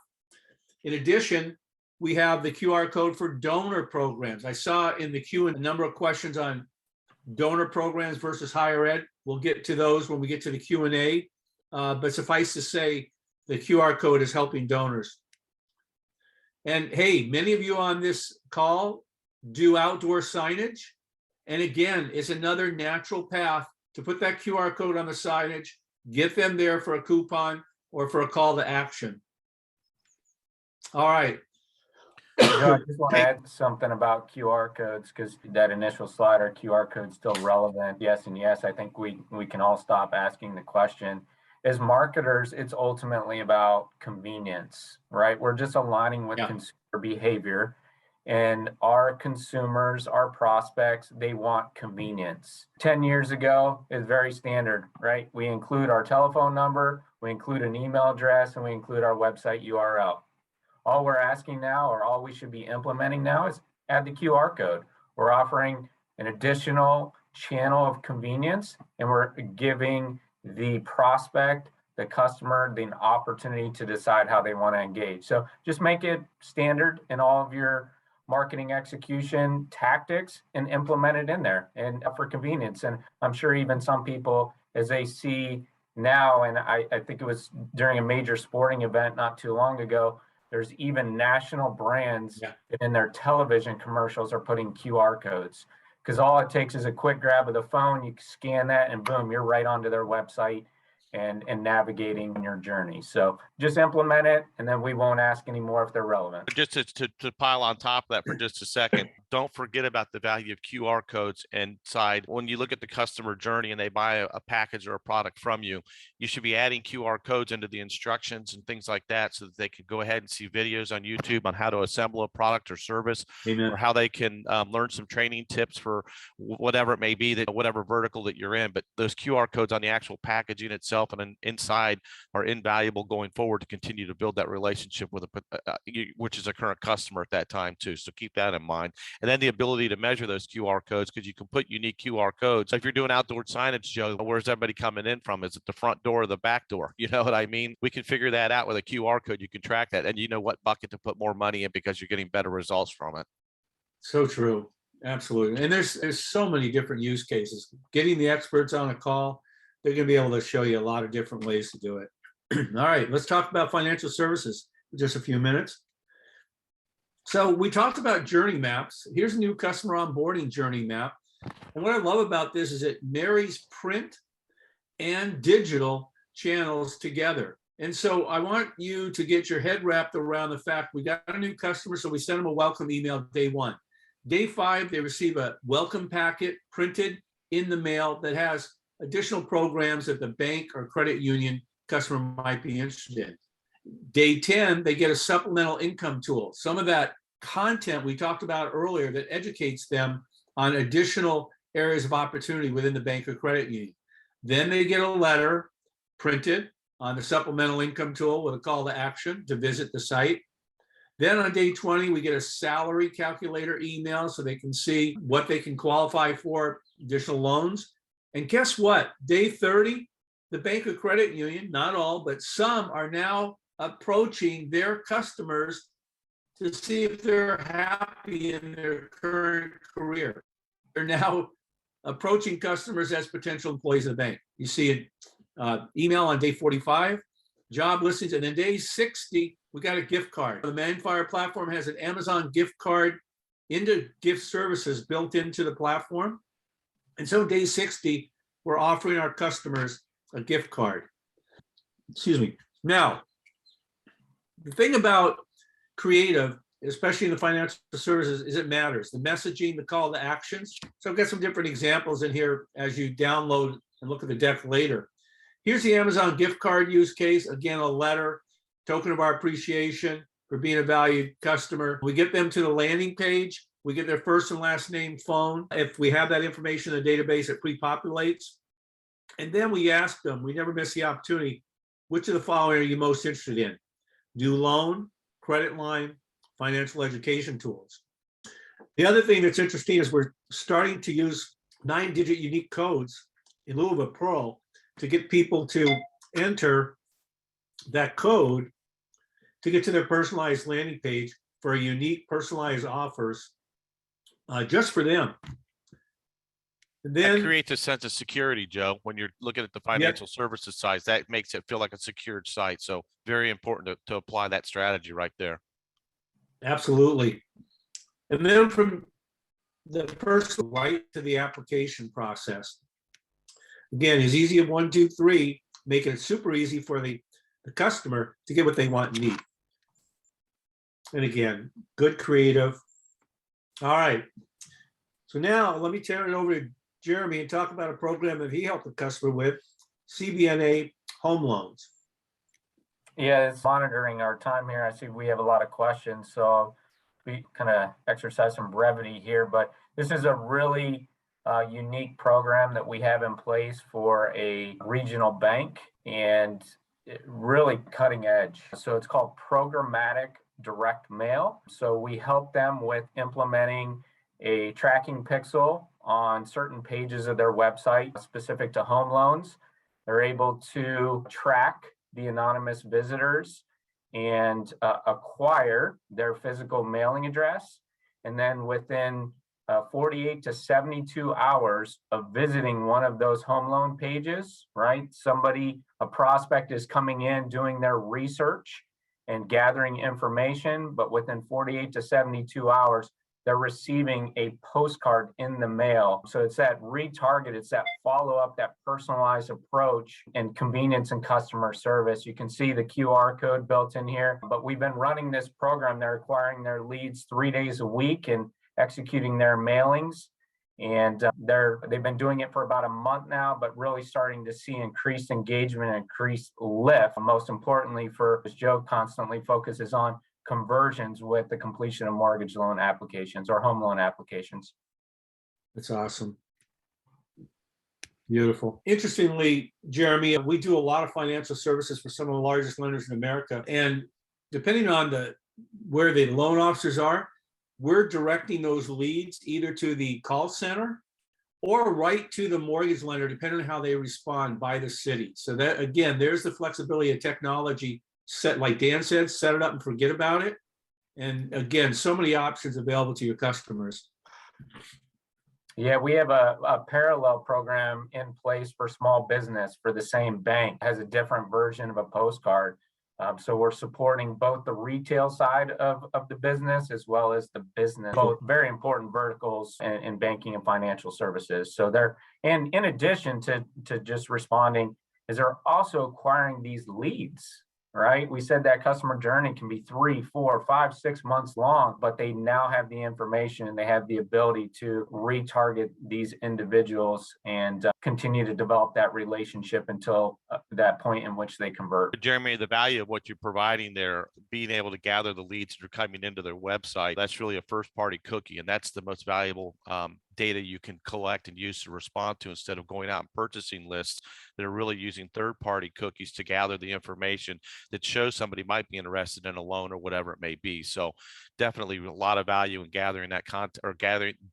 In addition, we have the QR code for donor programs. I saw in the queue a number of questions on donor programs versus higher ed. We'll get to those when we get to the Q&A. But suffice to say, the QR code is helping donors. And hey, many of you on this call do outdoor signage. And again, it's another natural path to put that QR code on the signage, get them there for a coupon or for a call to action. All right. Joe, I just want to add something about QR codes, because that initial slide, are QR codes still relevant? Yes and yes. I think we can all stop asking the question. As marketers, it's ultimately about convenience, right? We're just aligning with consumer behavior, and our consumers, our prospects, they want convenience. 10 years ago is very standard, right? We include our telephone number, we include an email address, and we include our website URL. All we're asking now, or all we should be implementing now, is add the QR code. We're offering an additional channel of convenience, and we're giving the prospect, the customer, the opportunity to decide how they want to engage. So just make it standard in all of your marketing execution tactics and implement it in there, and for convenience. And I'm sure even some people, as they see now, and I think it was during a major sporting event not too long ago, there's even national brands that in their television commercials are putting QR codes, because all it takes is a quick grab of the phone. You scan that and boom, you're right onto their website and navigating your journey. So just implement it, and then we won't ask anymore if they're relevant. Just to pile on top of that for just a second, don't forget about the value of QR codes inside. When you look at the customer journey and they buy a package or a product from you, you should be adding QR codes into the instructions and things like that, so that they can go ahead and see videos on YouTube on how to assemble a product or service. Amen. Or how they can learn some training tips for whatever it may be, that whatever vertical that you're in. But those QR codes on the actual packaging itself and inside are invaluable going forward to continue to build that relationship with which is a current customer at that time too. So keep that in mind. And then the ability to measure those QR codes, because you can put unique QR codes. So if you're doing outdoor signage, Joe, where's everybody coming in from? Is it the front door or the back door? You know what I mean? We can figure that out with a QR code. You can track that, and you know what bucket to put more money in, because you're getting better results from it. So true. Absolutely. And there's so many different use cases. Getting the experts on a call, they're going to be able to show you a lot of different ways to do it. All right, let's talk about financial services for just a few minutes. So we talked about journey maps. Here's a new customer onboarding journey map. And what I love about this is it marries print and digital channels together. And so I want you to get your head wrapped around the fact we got a new customer, so we sent them a welcome email day 1. Day 5, they receive a welcome packet printed in the mail that has additional programs that the bank or credit union customer might be interested in. Day 10, they get a supplemental income tool. Some of that content we talked about earlier that educates them on additional areas of opportunity within the bank or credit union. Then they get a letter printed on the supplemental income tool with a call to action to visit the site. Then on day 20, we get a salary calculator email so they can see what they can qualify for, additional loans. And guess what? Day 30, the bank or credit union, not all, but some, are now approaching their customers to see if they're happy in their current career. They're now approaching customers as potential employees of the bank. You see an email on day 45, job listings, and then day 60, we got a gift card. The MindFire platform has an Amazon gift card into gift services built into the platform. And so day 60, we're offering our customers a gift card. Excuse me. Now, The thing about creative, especially in the financial services, is it matters. The messaging, the call to actions. So I've got some different examples in here as you download and look at the deck later. Here's the Amazon gift card use case. Again, a letter, token of our appreciation for being a valued customer. We get them to the landing page. We get their first and last name, phone. If we have that information in the database, it pre-populates. And then we ask them, we never miss the opportunity, which of the following are you most interested in? New loan, credit line, financial education tools. The other thing that's interesting is we're starting to use 9-digit unique codes in lieu of a Pearl to get people to enter that code to get to their personalized landing page for unique personalized offers just for them. And That then creates a sense of security, Joe. When you're looking at the financial services side, that makes it feel like a secured site. So very important to apply that strategy right there. absolutely. And then from the person right to the application process. Again, as easy as 1, 2, 3, making it super easy for the customer to get what they want and need. And again, good creative. All right. So now let me turn it over to Jeromy and talk about a program that he helped the customer with, CBNA home loans. Yeah, it's monitoring our time here. I see we have a lot of questions, so we kind of exercise some brevity here, but this is a really unique program that we have in place for a regional bank, and really cutting edge. So it's called Programmatic Direct Mail. So we help them with implementing a tracking pixel on certain pages of their website specific to home loans. They're able to track the anonymous visitors and acquire their physical mailing address. And then within 48 to 72 hours of visiting one of those home loan pages, right? A prospect is coming in, doing their research and gathering information, but within 48 to 72 hours, they're receiving a postcard in the mail. So it's that retarget, it's that follow-up, that personalized approach and convenience and customer service. You can see the QR code built in here, but we've been running this program. They're acquiring their leads 3 days a week and executing their mailings. And they've been doing it for about a month now, but really starting to see increased engagement, increased lift. Most importantly, as Joe constantly focuses on, conversions with the completion of mortgage loan applications or home loan applications. That's awesome. Beautiful. Interestingly, Jeromy, we do a lot of financial services for some of the largest lenders in America. And depending on where the loan officers are, we're directing those leads either to the call center or right to the mortgage lender, depending on how they respond by the city. So that, again, there's the flexibility of technology. Set, like Dan said, set it up and forget about it. And again, so many options available to your customers. Yeah, we have a parallel program in place for small business for the same bank. It has a different version of a postcard. So we're supporting both the retail side of the business as well as the business, both very important verticals in banking and financial services. So and in addition to just responding, is they're also acquiring these leads. Right? We said that customer journey can be 3, 4, 5, 6 months long, but they now have the information and they have the ability to retarget these individuals and continue to develop that relationship until that point in which they convert. Jeromy, the value of what you're providing there, being able to gather the leads that are coming into their website, that's really a first party cookie. And that's the most valuable data you can collect and use to respond to, instead of going out and purchasing lists that are really using third-party cookies to gather the information that shows somebody might be interested in a loan or whatever it may be. So definitely a lot of value in gathering that content, or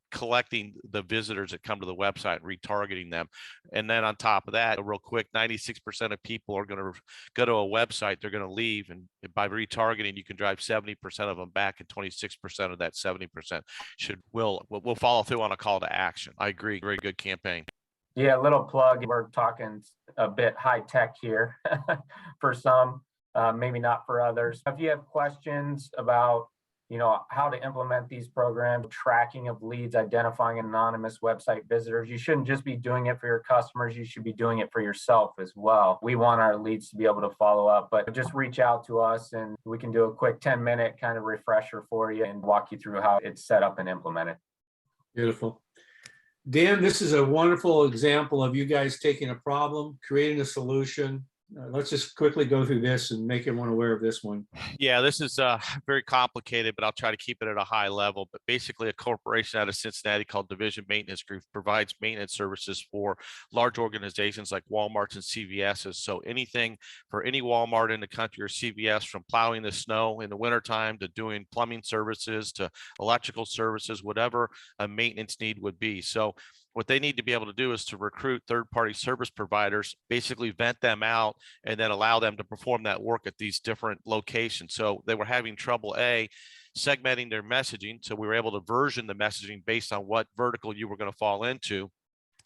collecting the visitors that come to the website and retargeting them. And then on top of that, real quick, 96% of people are going to go to a website, they're going to leave, and by retargeting, you can drive 70% of them back, and 26% of that 70% will follow through on a call to action. I agree. Very good campaign. Yeah, a little plug. We're talking a bit high tech here for some, maybe not for others. If you have questions about how to implement these programs, tracking of leads, identifying anonymous website visitors. You shouldn't just be doing it for your customers. You should be doing it for yourself as well. We want our leads to be able to follow up, but just reach out to us and we can do a quick 10-minute kind of refresher for you and walk you through how it's set up and implemented. Beautiful. Dan, this is a wonderful example of you guys taking a problem, creating a solution. Let's just quickly go through this and make everyone aware of this one. Yeah, this is very complicated, but I'll try to keep it at a high level. But basically, a corporation out of Cincinnati called Division Maintenance Group provides maintenance services for large organizations like Walmarts and CVS's. So anything for any Walmart in the country or CVS, from plowing the snow in the wintertime to doing plumbing services to electrical services, whatever a maintenance need would be. So what they need to be able to do is to recruit third-party service providers, basically vet them out, and then allow them to perform that work at these different locations. So they were having trouble, segmenting their messaging. So we were able to version the messaging based on what vertical you were going to fall into.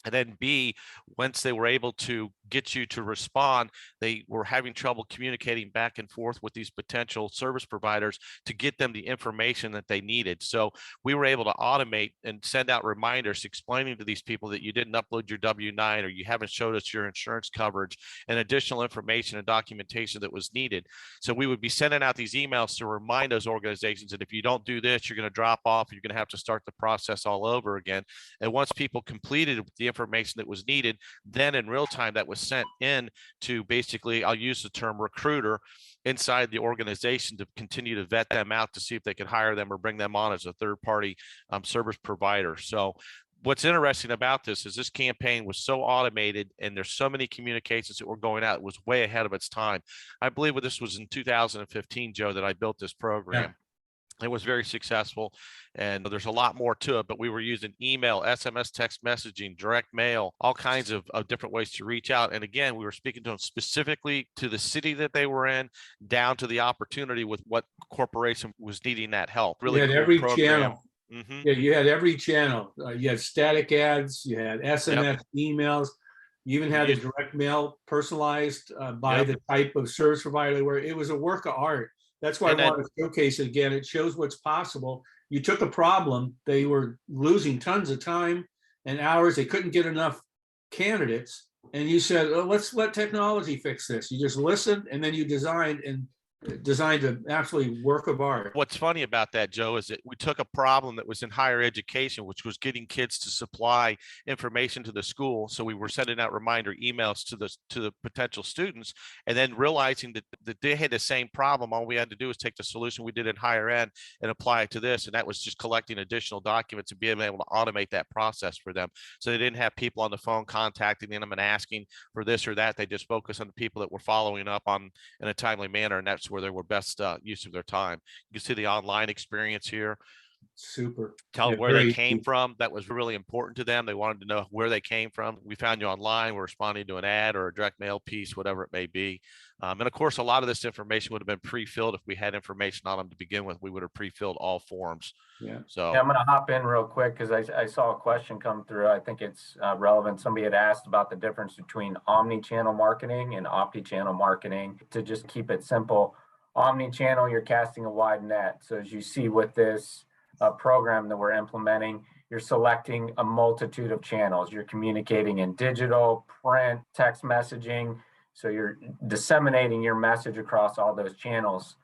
And then B, once they were able to get you to respond, they were having trouble communicating back and forth with these potential service providers to get them the information that they needed. So we were able to automate and send out reminders explaining to these people that you didn't upload your W-9 or you haven't showed us your insurance coverage and additional information and documentation that was needed. So we would be sending out these emails to remind those organizations that if you don't do this, you're going to drop off, you're going to have to start the process all over again. And once people completed the information that was needed, then in real time that was sent in to, basically, I'll use the term recruiter inside the organization to continue to vet them out to see if they could hire them or bring them on as a third-party service provider. So what's interesting about this is this campaign was so automated and there's so many communications that were going out. It was way ahead of its time. I believe this was in 2015, Joe, that I built this program. Yeah. It was very successful, and there's a lot more to it, but we were using email, SMS, text messaging, direct mail, all kinds of different ways to reach out. And again, we were speaking to them specifically to the city that they were in, down to the opportunity with what corporation was needing that help. Really, you had cool every program. Channel. Mm-hmm. Yeah, you had every channel. You had static ads, you had SMS, emails. You even had a direct mail personalized by the type of service provider, where it was a work of art. That's why I want to showcase it again. It shows what's possible. You took a problem. They were losing tons of time and hours. They couldn't get enough candidates. And you said, oh, let's let technology fix this. You just listened, and then you designed an absolutely work of art. What's funny about that, Joe, is that we took a problem that was in higher education, which was getting kids to supply information to the school. So we were sending out reminder emails to the potential students, and then realizing that they had the same problem. All we had to do was take the solution we did in higher ed and apply it to this. And that was just collecting additional documents and being able to automate that process for them. So they didn't have people on the phone contacting them and asking for this or that. They just focused on the people that were following up on in a timely manner. And that's where they were best use of their time. You can see the online experience here. Super. Tell where they came from. That was really important to them. They wanted to know where they came from. We found you online. We're responding to an ad or a direct mail piece, whatever it may be. And of course, a lot of this information would have been pre-filled. If we had information on them to begin with, we would have pre-filled all forms. Yeah. So I'm going to hop in real quick because I saw a question come through. I think it's relevant. Somebody had asked about the difference between omni-channel marketing and Optichannel marketing. To just keep it simple, omni-channel, you're casting a wide net. So as you see with this program that we're implementing, you're selecting a multitude of channels. You're communicating in digital, print, text messaging. So you're disseminating your message across all those channels.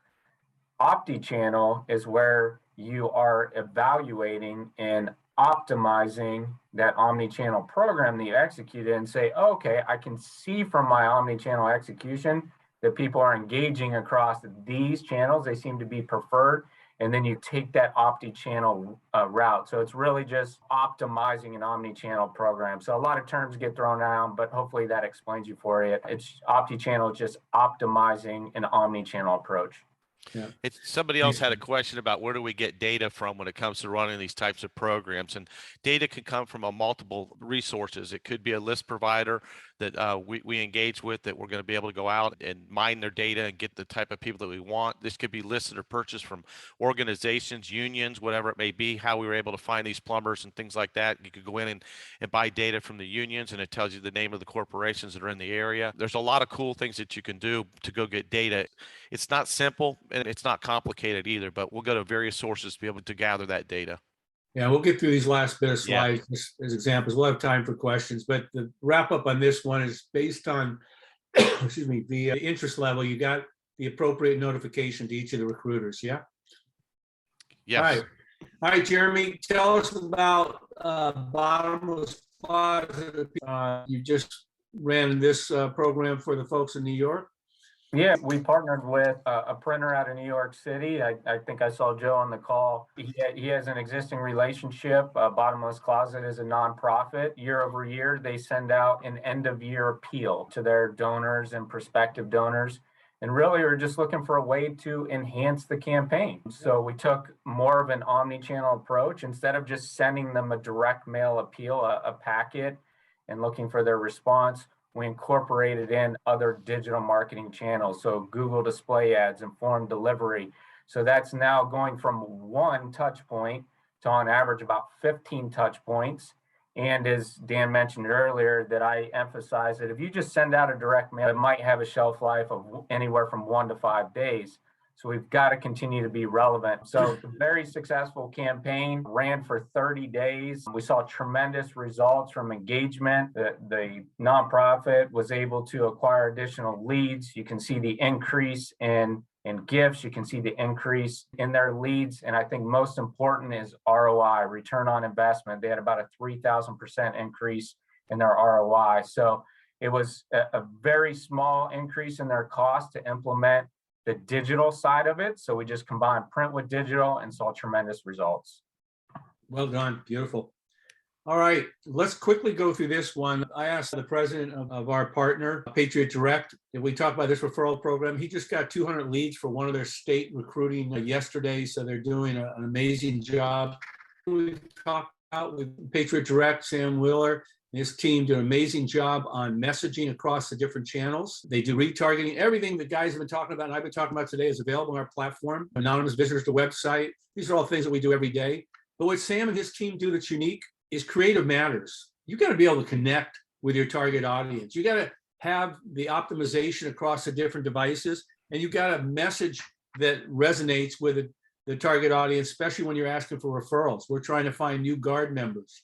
Optichannel is where you are evaluating and optimizing that omni-channel program that you executed and say, okay, I can see from my omni-channel execution that people are engaging across these channels. They seem to be preferred. And then you take that Optichannel route. So it's really just optimizing an omni-channel program. So a lot of terms get thrown around, but hopefully that explains you for it. It's Optichannel, just optimizing an omni-channel approach. Yeah. Somebody else had a question about where do we get data from when it comes to running these types of programs, and data can come from multiple resources. It could be a list provider that we engage with, that we're going to be able to go out and mine their data and get the type of people that we want. This could be listed or purchased from organizations, unions, whatever it may be. How we were able to find these plumbers and things like that. You could go in and buy data from the unions, and it tells you the name of the corporations that are in the area. There's a lot of cool things that you can do to go get data. It's not simple and it's not complicated either, but we'll go to various sources to be able to gather that data. Yeah, we'll get through these last bit of Yeah. slides as examples. We'll have time for questions, but the wrap up on this one is based on, excuse me, the interest level. You got the appropriate notification to each of the recruiters. Yeah. Yes. All right, Jeromy, tell us about Bottomless Closet. You just ran this program for the folks in New York. Yeah, we partnered with a printer out of New York City. I think I saw Joe on the call. He has an existing relationship. Bottomless Closet is a nonprofit. Year over year, they send out an end of year appeal to their donors and prospective donors. And really, we're just looking for a way to enhance the campaign. So we took more of an omni-channel approach. Instead of just sending them a direct mail appeal, a packet, and looking for their response, we incorporated in other digital marketing channels. So Google display ads, informed delivery. So that's now going from one touch point to on average about 15 touch points. And as Dan mentioned earlier, that I emphasize that if you just send out a direct mail, it might have a shelf life of anywhere from 1 to 5 days. So we've got to continue to be relevant. So a very successful campaign ran for 30 days. We saw tremendous results from engagement. The nonprofit was able to acquire additional leads. You can see the increase in gifts. You can see the increase in their leads. And I think most important is ROI, return on investment. They had about a 3,000% increase in their ROI. So it was a very small increase in their cost to implement the digital side of it. So we just combined print with digital and saw tremendous results. Well done. Beautiful. All right, let's quickly go through this one. I asked the president of our partner, Patriot Direct, if we talk about this referral program. He just got 200 leads for one of their state recruiting yesterday. So they're doing an amazing job. We talked about with Patriot Direct, Sam Wheeler. His team do an amazing job on messaging across the different channels. They do retargeting. Everything the guys have been talking about and I've been talking about today is available on our platform. Anonymous visitors to website. These are all things that we do every day. But what Sam and his team do that's unique is creative matters. You got to be able to connect with your target audience. You got to have the optimization across the different devices, and you got a message that resonates with the target audience, especially when you're asking for referrals. We're trying to find new Guard members.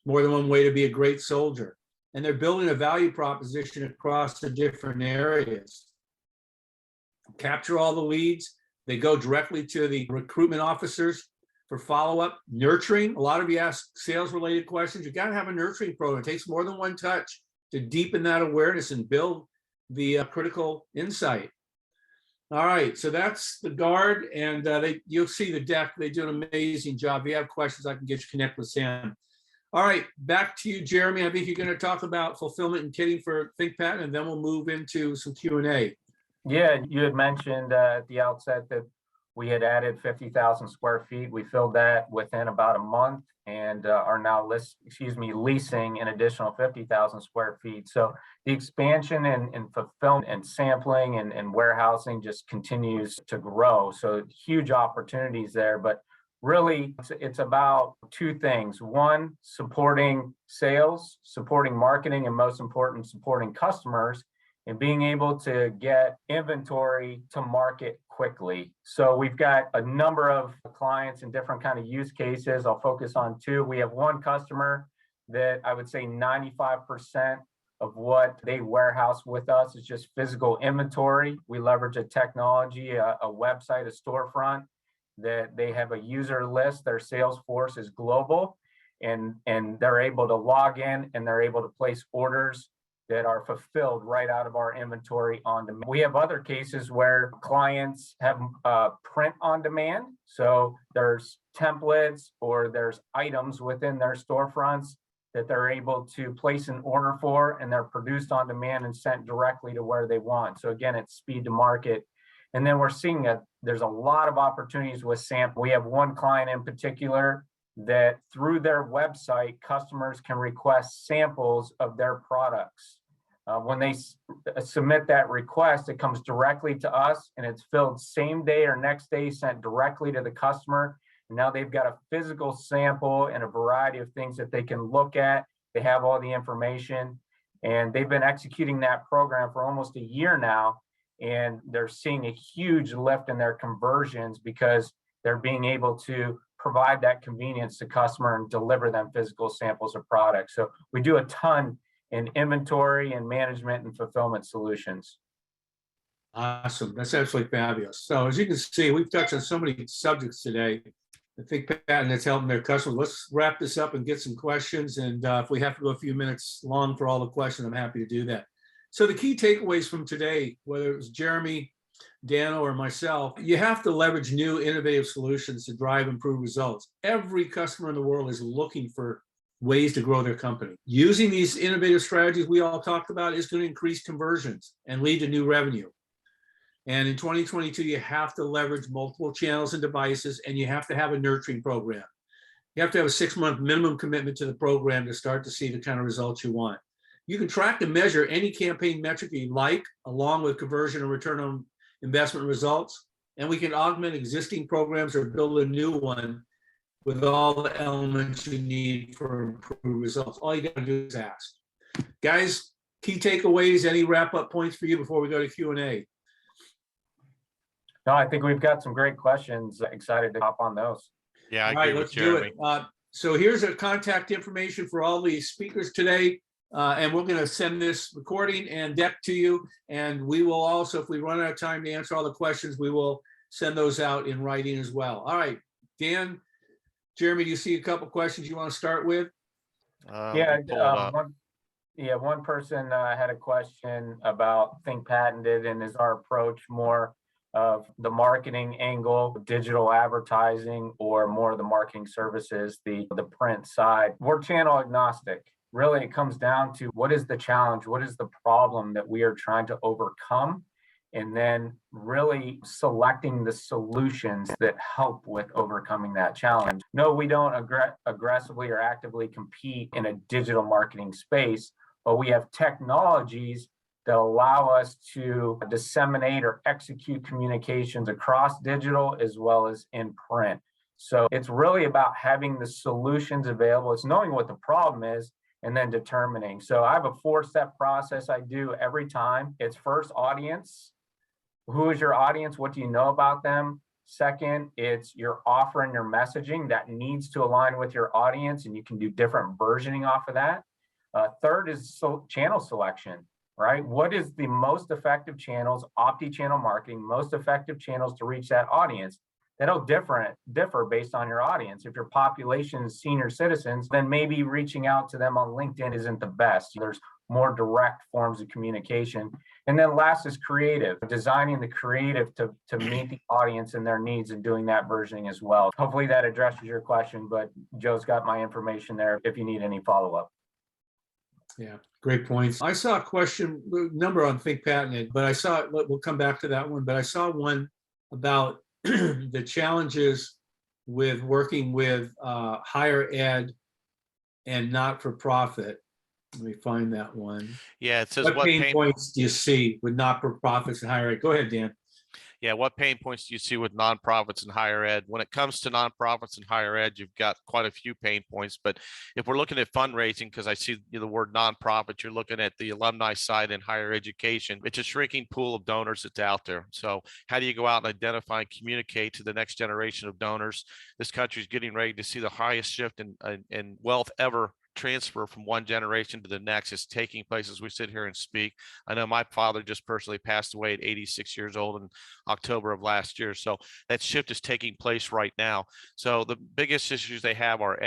More than one way to be a great soldier. And they're building a value proposition across the different areas. Capture all the leads. They go directly to the recruitment officers for follow-up. Nurturing. A lot of you ask sales-related questions. You got to have a nurturing program. It takes more than one touch to deepen that awareness and build the critical insight. All right, so that's the Guard, and you'll see the deck. They do an amazing job. If you have questions, I can get you connected with Sam. All right, back to you, Jeromy. I think you're going to talk about fulfillment and kitting for ThinkPad, and then we'll move into some Q&A. Yeah, you had mentioned at the outset that we had added 50,000 square feet. We filled that within about a month and are now leasing an additional 50,000 square feet. So the expansion and fulfillment and sampling and warehousing just continues to grow. So huge opportunities there, but really, it's about two things. One, supporting sales, supporting marketing, and most important, supporting customers and being able to get inventory to market quickly. So we've got a number of clients in different kind of use cases. I'll focus on two. We have one customer that I would say 95% of what they warehouse with us is just physical inventory. We leverage a technology, a website, a storefront, that they have a user list. Their sales force is global, and they're able to log in and they're able to place orders that are fulfilled right out of our inventory on demand. We have other cases where clients have print on demand. So there's templates or there's items within their storefronts that they're able to place an order for, and they're produced on demand and sent directly to where they want. So again, it's speed to market. And then we're seeing there's a lot of opportunities with sample. We have one client in particular that through their website, customers can request samples of their products. When they submit that request, it comes directly to us and it's filled same day or next day, sent directly to the customer. And now they've got a physical sample and a variety of things that they can look at. They have all the information, and they've been executing that program for almost a year now. And they're seeing a huge lift in their conversions because they're being able to provide that convenience to customer and deliver them physical samples of products. So we do a ton in inventory and management and fulfillment solutions. Awesome. That's absolutely fabulous. So as you can see, we've touched on so many subjects today. I think Pat, that's helping their customers. Let's wrap this up and get some questions. And if we have to go a few minutes long for all the questions, I'm happy to do that. So the key takeaways from today, whether it was Jeromy, Dan, or myself, you have to leverage new innovative solutions to drive improved results. Every customer in the world is looking for ways to grow their company. Using these innovative strategies we all talked about is going to increase conversions and lead to new revenue. And in 2022, you have to leverage multiple channels and devices, and you have to have a nurturing program. You have to have a 6-month minimum commitment to the program to start to see the kind of results you want. You can track and measure any campaign metric you like, along with conversion and return on investment results. And we can augment existing programs or build a new one with all the elements you need for improved results. All you got to do is ask. Guys, key takeaways, any wrap-up points for you before we go to Q&A? No, I think we've got some great questions. Excited to hop on those. Yeah, I All right, agree with let's do Jeromy. it. So here's a contact information for all the speakers today. And we're going to send this recording and deck to you. And we will also, if we run out of time to answer all the questions, we will send those out in writing as well. All right, Dan, Jeromy, do you see a couple questions you want to start with? Yeah, Pull it up. one person had a question about Think Patented, and is our approach more of the marketing angle, digital advertising, or more of the marketing services, the print side? We're channel agnostic. Really, it comes down to what is the challenge, what is the problem that we are trying to overcome, and then really selecting the solutions that help with overcoming that challenge. No, we don't aggressively or actively compete in a digital marketing space, but we have technologies that allow us to disseminate or execute communications across digital as well as in print. So it's really about having the solutions available. It's knowing what the problem is and then determining. So I have a 4-step process I do every time. It's first, audience. Who is your audience? What do you know about them? Second, it's your offer and your messaging that needs to align with your audience, and you can do different versioning off of that. Third is channel selection, right? What is the most effective channels, Optichannel marketing, most effective channels to reach that audience? That'll differ based on your audience. If your population is senior citizens, then maybe reaching out to them on LinkedIn isn't the best. There's more direct forms of communication. And then last is creative, designing the creative to meet the audience and their needs, and doing that versioning as well. Hopefully that addresses your question, but Joe's got my information there if you need any follow-up. Yeah, great points. I saw a question number on Think Patented, but I saw, we'll come back to that one, but I saw one about the challenges with working with higher ed and not-for-profit. Let me find that one. Yeah, it says What pain points do you see with not-for-profits and higher ed? Go ahead, Dan. Yeah, what pain points do you see with nonprofits and higher ed? When it comes to nonprofits and higher ed, you've got quite a few pain points. But if we're looking at fundraising, because I see the word nonprofit, you're looking at the alumni side in higher education. It's a shrinking pool of donors that's out there. So how do you go out and identify and communicate to the next generation of donors? This country is getting ready to see the highest shift in wealth ever. Transfer from one generation to the next is taking place as we sit here and speak. I know my father just personally passed away at 86 years old in October of last year. So that shift is taking place right now. So the biggest issues they have are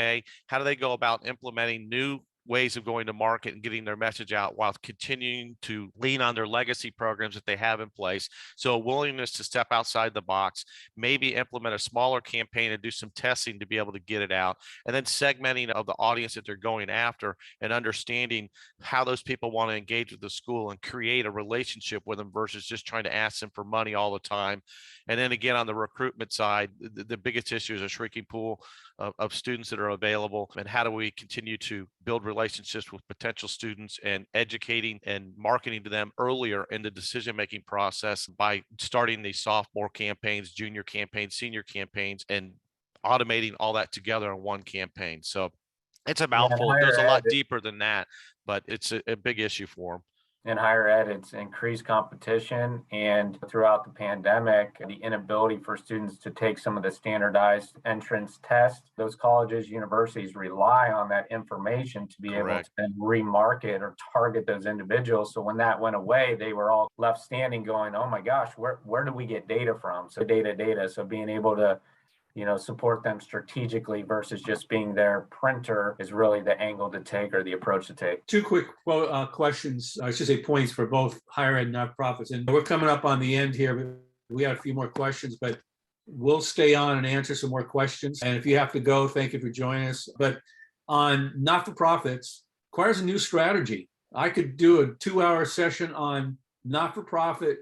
how do they go about implementing new ways of going to market and getting their message out while continuing to lean on their legacy programs that they have in place. So a willingness to step outside the box, maybe implement a smaller campaign and do some testing to be able to get it out, and then segmenting of the audience that they're going after and understanding how those people want to engage with the school and create a relationship with them versus just trying to ask them for money all the time. And then again, on the recruitment side, the biggest issue is a shrinking pool of students that are available, and how do we continue to build relationships relationships with potential students and educating and marketing to them earlier in the decision-making process by starting these sophomore campaigns, junior campaigns, senior campaigns, and automating all that together in one campaign. So it's a Yeah, in mouthful. It goes a higher lot ed, deeper than that, but it's a big issue for them. in higher ed, it's increased competition, and throughout the pandemic, the inability for students to take some of the standardized entrance tests. Those colleges, universities rely on that information to be able Correct. to then remarket or target those individuals. So when that went away, they were all left standing going, oh my gosh, where do we get data from? So data. So being able to support them strategically versus just being their printer is really the angle to take or the approach to take. Two quick questions, I should say points for both higher ed and nonprofits. And we're coming up on the end here. We have a few more questions, but we'll stay on and answer some more questions. And if you have to go, thank you for joining us. But on not-for-profits, requires a new strategy. I could do a 2-hour session on not-for-profit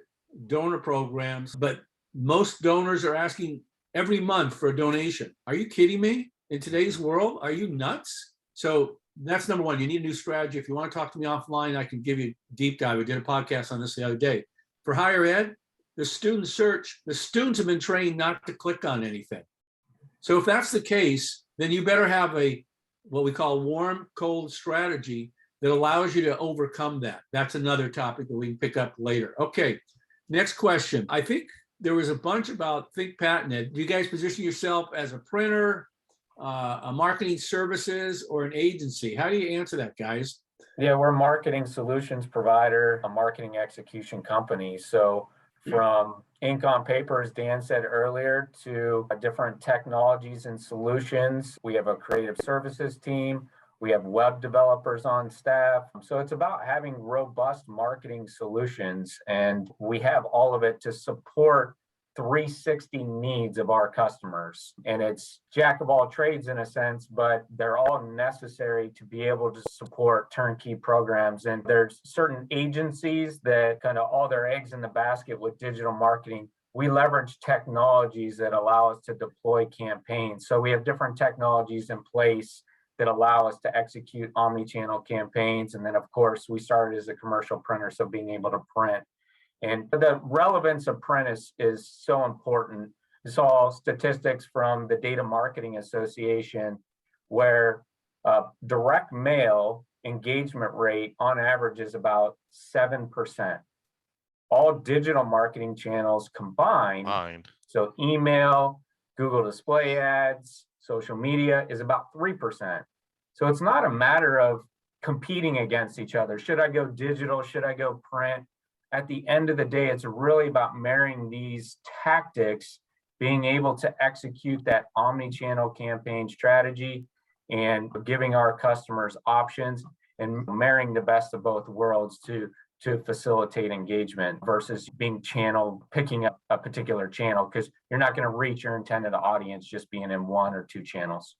donor programs, but most donors are asking every month for a donation. Are you kidding me? In today's world, are you nuts? So that's number one. You need a new strategy. If you want to talk to me offline, I can give you a deep dive. We did a podcast on this the other day. For higher ed, the student search, the students have been trained not to click on anything. So if that's the case, then you better have what we call warm, cold strategy that allows you to overcome that. That's another topic that we can pick up later. Okay, next question. I think there was a bunch about Think Patented. Do you guys position yourself as a printer, a marketing services, or an agency? How do you answer that, guys? Yeah, we're a marketing solutions provider, a marketing execution company. So from ink on paper, as Dan said earlier, to different technologies and solutions. We have a creative services team. We have web developers on staff. So it's about having robust marketing solutions, and we have all of it to support 360 needs of our customers. And it's jack of all trades in a sense, but they're all necessary to be able to support turnkey programs. And there's certain agencies that kind of all their eggs in the basket with digital marketing. We leverage technologies that allow us to deploy campaigns. So we have different technologies in place that allow us to execute omni-channel campaigns. And then of course, we started as a commercial printer, so being able to print. And the relevance of print is so important. I saw statistics from the Data Marketing Association where direct mail engagement rate on average is about 7%. All digital marketing channels combined, so email, Google display ads, social media, is about 3%. So it's not a matter of competing against each other. Should I go digital? Should I go print? At the end of the day, it's really about marrying these tactics, being able to execute that omni-channel campaign strategy and giving our customers options and marrying the best of both worlds to facilitate engagement versus being picking up a particular channel, because you're not going to reach your intended audience just being in one or two channels.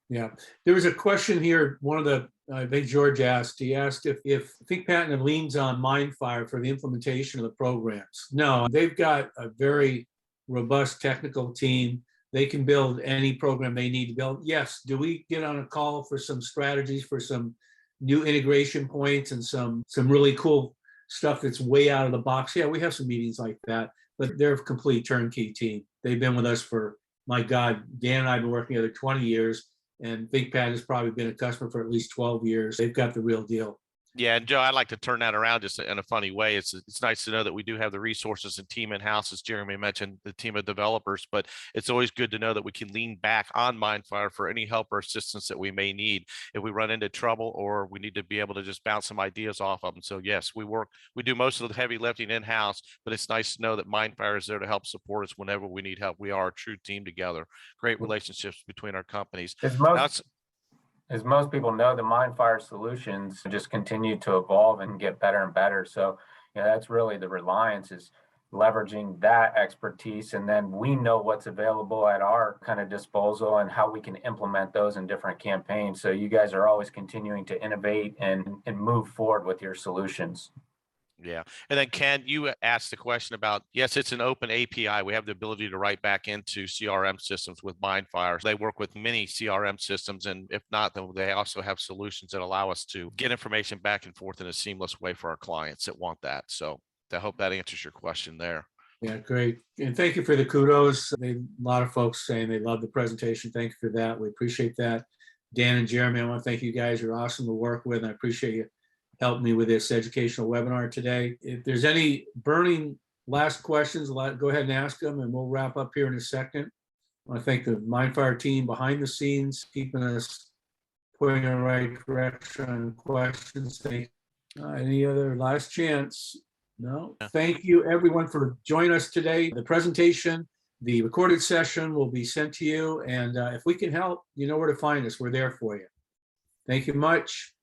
Yeah, there was a question here. One of the, I think George asked, he asked if Think Patented leans on MindFire for the implementation of the programs. No, they've got a very robust technical team. They can build any program they need to build. Yes, do we get on a call for some strategies, for some new integration points and some really cool stuff that's way out of the box? Yeah, we have some meetings like that, but they're a complete turnkey team. They've been with us for, my God, Dan and I have been working together 20 years, and Think Pad has probably been a customer for at least 12 years. They've got the real deal. Yeah, and Joe, I'd like to turn that around just in a funny way. It's nice to know that we do have the resources and team in-house, as Jeromy mentioned, the team of developers, but it's always good to know that we can lean back on MindFire for any help or assistance that we may need if we run into trouble or we need to be able to just bounce some ideas off of them. So yes, we do most of the heavy lifting in-house, but it's nice to know that MindFire is there to help support us whenever we need help. We are a true team together. Great relationships between our companies. As most people know, the MindFire solutions just continue to evolve and get better and better. So, that's really the reliance, is leveraging that expertise. And then we know what's available at our kind of disposal and how we can implement those in different campaigns. So you guys are always continuing to innovate and move forward with your solutions. Yeah. And then Ken, you asked the question about, yes, it's an open API. We have the ability to write back into CRM systems with MindFire. They work with many CRM systems. And if not, then they also have solutions that allow us to get information back and forth in a seamless way for our clients that want that. So I hope that answers your question there. Yeah, great. And thank you for the kudos. A lot of folks saying they love the presentation. Thank you for that. We appreciate that. Dan and Jeromy, I want to thank you guys. You're awesome to work with. And I appreciate you helping me with this educational webinar today. If there's any burning last questions, go ahead and ask them, and we'll wrap up here in a second. I want to thank the MindFire team behind the scenes, keeping us pointing in the right direction on questions. Any other last chance? No. Thank you, everyone, for joining us today. The presentation, the recorded session will be sent to you. And if we can help, you know where to find us. We're there for you. Thank you much.